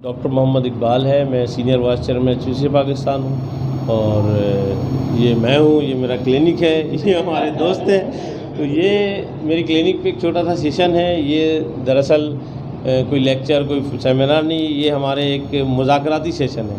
Doctor Mohammad Iqbal है, मैं senior vice chairman HPCA Pakistan हूँ और ये मैं हूँ, ये मेरा क्लिनिक है, ये हमारे दोस्त हैं। तो ये मेरी क्लिनिक पे एक छोटा सा सेशन है। ये दरअसल कोई लेक्चर, कोई सेमिनार नहीं, ये हमारे एक मुज़ाकराती सेशन है,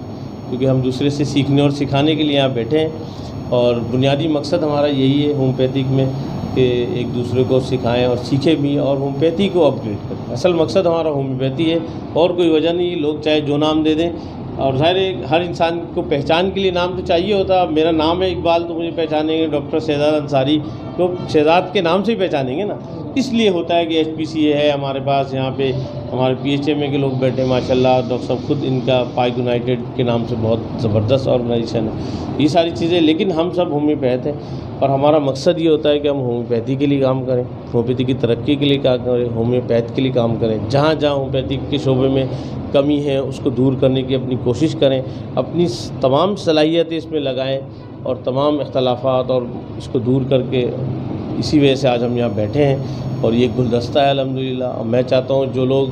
क्योंकि हम दूसरे से सीखने और सिखाने के लिए यहाँ बैठे हैं। और बुनियादी मकसद हमारा यही है होम्योपैथिक में कि एक दूसरे को सिखाएं और सीखें भी और होम्योपैथी को अपग्रेड करें। असल मकसद हमारा होम्योपैथी है और कोई वजह नहीं। लोग चाहे जो नाम दे दें, और ज़ाहिर है हर इंसान को पहचान के लिए नाम तो चाहिए होता। मेरा नाम है इकबाल तो मुझे पहचानेंगे डॉक्टर शहजाद अंसारी, तो शहजाद के नाम से ही पहचानेंगे ना। इसलिए होता है कि HPCA है हमारे पास, यहाँ पे हमारे PHMA के लोग बैठे माशाल्लाह। डॉक्टर साहब खुद इनका पाक यूनाइटेड के नाम से बहुत ज़बरदस्त ऑर्गेनाइजेशन है। ये सारी चीज़ें, लेकिन हम सब होम्योपैथ हैं और हमारा मकसद ये होता है कि हम होम्योपैथी के लिए काम करें, होम्योपैथी की तरक्की के लिए काम करें, होम्योपैथ के लिए काम करें। जहाँ जहाँ होम्योपैथी के शोबे में कमी है उसको दूर करने की अपनी कोशिश करें, अपनी तमाम सलाहियतें इसमें लगाएं और तमाम इख्तलाफात और इसको दूर करके, इसी वजह से आज हम यहाँ बैठे हैं। और ये गुलदस्ता है अल्हम्दुलिल्लाह। मैं चाहता हूँ जो लोग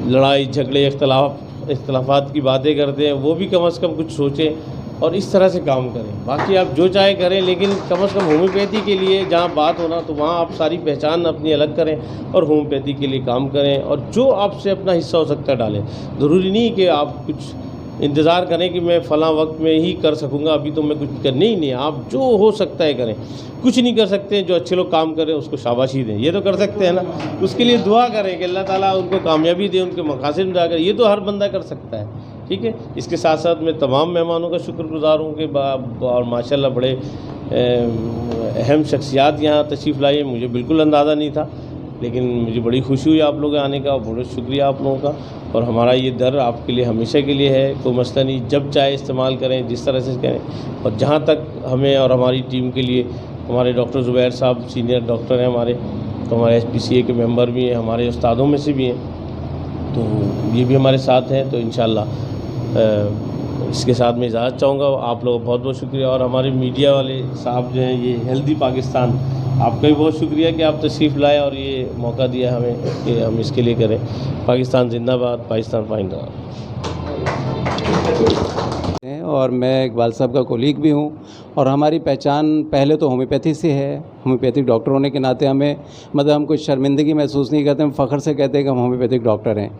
लड़ाई झगड़े इख्तलाफात की बातें करते हैं वो भी कम से कम कुछ सोचें और इस तरह से काम करें। बाकी आप जो चाहे करें, लेकिन कम से कम होम्योपैथी के लिए जहाँ बात होना तो वहाँ आप सारी पहचान अपनी अलग करें और होम्योपैथी के लिए काम करें और जो आपसे अपना हिस्सा हो सकता है डालें। ज़रूरी नहीं कि आप कुछ इंतज़ार करें कि मैं फ़लाँ वक्त में ही कर सकूँगा, अभी तो मैं कुछ करने ही नहीं। आप जो हो सकता है करें। कुछ नहीं कर सकते, जो अच्छे लोग काम करें उसको शाबाशी दें, ये तो कर सकते हैं ना। उसके लिए दुआ करें कि अल्लाह ताला उनको कामयाबी दे, उनके मकासद में करें, ये तो हर बंदा कर सकता है। ठीक है। इसके साथ साथ मैं तमाम मेहमानों का शुक्रगुज़ार हूँ कि और माशाल्लाह बड़े अहम शख्सियात यहाँ तशरीफ़ लाई। मुझे बिल्कुल अंदाज़ा नहीं था, लेकिन मुझे बड़ी खुशी हुई आप लोग आने का, बहुत शुक्रिया आप लोगों का। और हमारा ये दर आपके लिए हमेशा के लिए है, कोई मसला नहीं। जब चाहे इस्तेमाल करें, जिस तरह से करें। और जहाँ तक हमें और हमारी टीम के लिए, हमारे डॉक्टर ज़ुबैर साहब सीनियर डॉक्टर हैं हमारे, तो हमारे HPCA के मेंबर भी हैं, हमारे उस्तादों में से भी हैं, तो ये भी हमारे साथ हैं। तो इंशाअल्लाह इसके साथ मैं इजाज़त चाहूँगा। आप लोग बहुत बहुत शुक्रिया। और हमारे मीडिया वाले साहब जो हैं, ये हेल्दी पाकिस्तान, आपका भी बहुत शुक्रिया कि आप तशरीफ़ लाए और ये मौका दिया हमें कि हम इसके लिए करें। पाकिस्तान जिंदाबाद, पाकिस्तान जिंदाबाद। और मैं इकबाल साहब का कोलीग भी हूँ और हमारी पहचान पहले तो होम्योपैथी से है। होम्योपैथिक डॉक्टर होने के नाते हमें हम कोई शर्मिंदगी महसूस नहीं करते, हम फ़ख्र से कहते हैं कि हम होम्योपैथिक डॉक्टर हैं।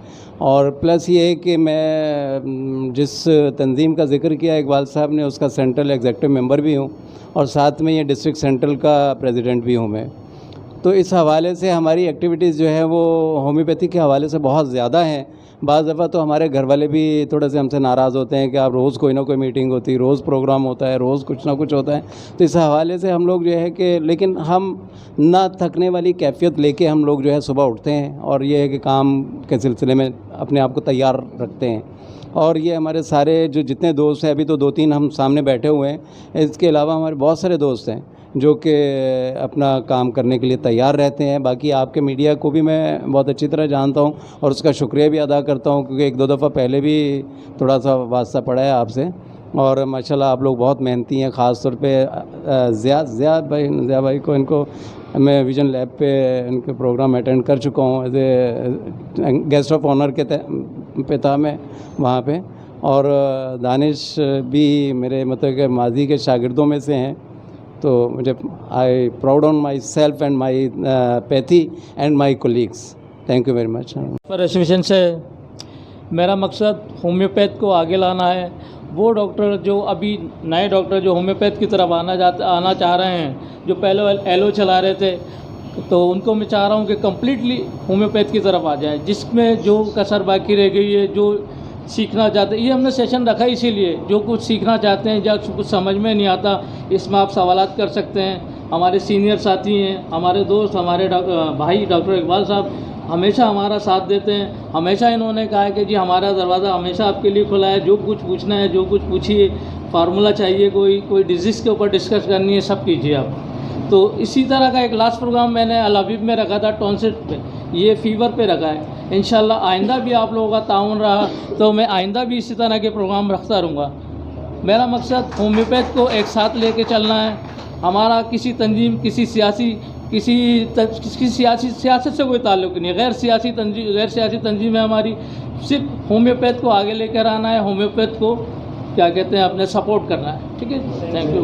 और प्लस ये है कि मैं जिस तंजीम का जिक्र किया इकबाल साहब ने, उसका सेंट्रल एग्जीक्यूटिव मेंबर भी हूँ और साथ में ये डिस्ट्रिक्ट सेंट्रल का प्रेसिडेंट भी हूँ मैं। तो इस हवाले से हमारी एक्टिविटीज़ जो है वो होम्योपैथी के हवाले से बहुत ज़्यादा हैं। बाज़ दफ़ा तो हमारे घर वाले भी थोड़े से हमसे नाराज़ होते हैं कि आप रोज़ कोई ना कोई मीटिंग होती है, रोज़ प्रोग्राम होता है, रोज़ कुछ ना कुछ होता है। तो इस हवाले से हम लोग जो है कि, लेकिन हम ना थकने वाली कैफियत लेके हम लोग जो है सुबह उठते हैं और ये है कि काम के सिलसिले में अपने आप को तैयार रखते हैं। और ये हमारे सारे जो जितने दोस्त हैं, अभी तो 2-3 हम सामने बैठे हुए हैं, इसके अलावा हमारे बहुत सारे दोस्त हैं जो कि अपना काम करने के लिए तैयार रहते हैं। बाकी आपके मीडिया को भी मैं बहुत अच्छी तरह जानता हूं और उसका शुक्रिया भी अदा करता हूं, क्योंकि 1-2 दफ़ा पहले भी थोड़ा सा वास्ता पड़ा है आपसे। और माशाल्लाह आप लोग बहुत मेहनती हैं। ख़ास तौर पे ज़िया भाई को, इनको मैं विजन लैब पे इनके प्रोग्राम अटेंड कर चुका हूँ as a guest of honour के पे था मैं वहाँ पे। और दानिश भी मेरे कि माजी के शागिर्दों में से हैं। तो मुझे I proud on my self and my pathy and my colleagues. Thank you very much. Association से मेरा मकसद होम्योपैथ को आगे लाना है। वो डॉक्टर जो अभी नए डॉक्टर जो होम्योपैथ की तरफ आना चाह रहे हैं, जो पहले एलो चला रहे थे, तो उनको मैं चाह रहा हूँ कि कम्प्लीटली होम्योपैथ की तरफ आ जाए, जिसमें जो कसर बाकी रह गई है, जो सीखना चाहते हैं। ये हमने सेशन रखा इसीलिए, जो कुछ सीखना चाहते हैं या कुछ समझ में नहीं आता, इसमें आप सवालात कर सकते हैं। हमारे सीनियर साथी हैं, हमारे दोस्त, हमारे भाई डॉक्टर इकबाल साहब हमेशा हमारा साथ देते हैं। हमेशा इन्होंने कहा है कि जी हमारा दरवाज़ा हमेशा आपके लिए खुला है, जो कुछ पूछना है, जो कुछ पूछिए। फार्मूला चाहिए, कोई डिजीज़ के ऊपर डिस्कस करनी है, सब कीजिए आप। तो इसी तरह का एक लास्ट प्रोग्राम मैंने अल हबीब में रखा था, टॉन्सिल पे, ये फीवर पे रखा है। इंशाल्लाह आइंदा भी आप लोगों का ताउन रहा तो मैं आइंदा भी इसी तरह के प्रोग्राम रखता रहूँगा। मेरा मकसद होम्योपैथ को एक साथ लेके चलना है। हमारा किसी तंजीम, किसी सियासी किसी सियासत से कोई ताल्लुक़ नहीं है। गैर सियासी तंजीम है हमारी। सिर्फ होम्योपैथ को आगे लेकर आना है, होम्योपैथ को क्या कहते हैं अपने सपोर्ट करना है। ठीक है, थैंक यू।